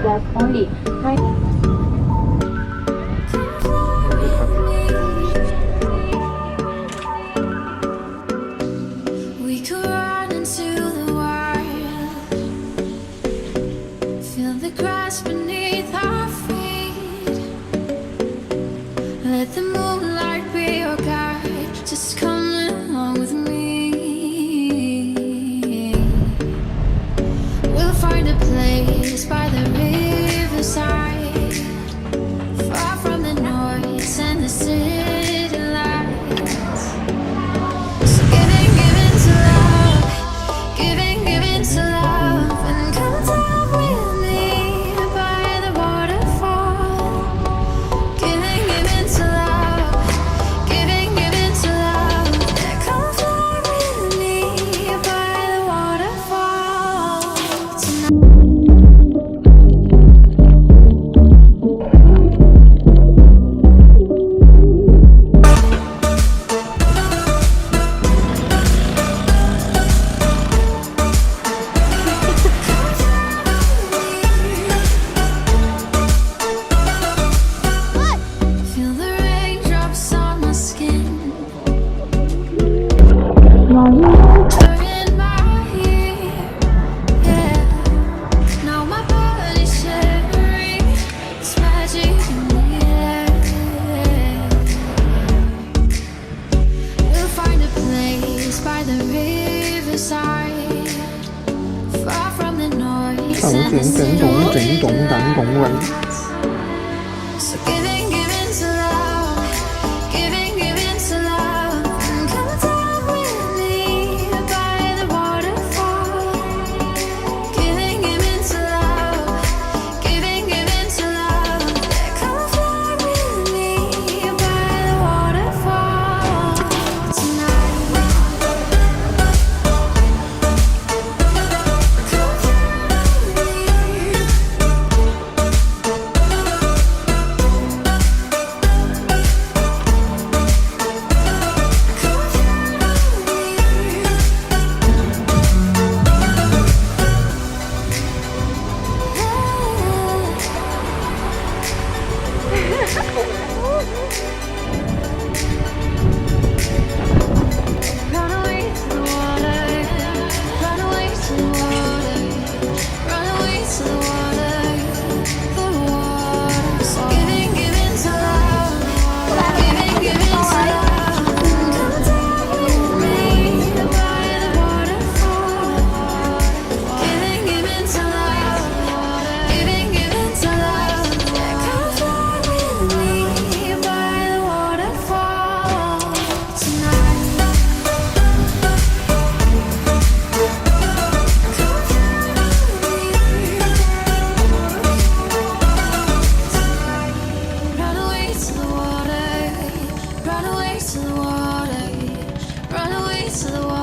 guests only. We could run into the wild, feel the grass beneath our feet. Let the moonlight be your guide, just come along with me. We'll find a place by the riverside, far from the noise and the city lights. So giving to love, giving to love, and come down with me by the waterfall. Giving to love, giving to love, yeah, come fly with me by the waterfall tonight. Feel the raindrops on my skin, in my ear, yeah. Now my body's shivering, it's magic in the air. We'll find a place by the riverside, far from the noise and the city lights. So giving to love, giving to love, and come down with me by the waterfall. Giving to love, giving to love, yeah, come fly with me by the waterfall tonight. Come fly with me. Run away to the water, run away to the water, run away to the water, the water. So giving to love, giving to love, come down with me by the waterfall. Giving to love, giving to love, yeah, come fly with me by the waterfall tonight. Run away to the water, run away to the water, run away to the water.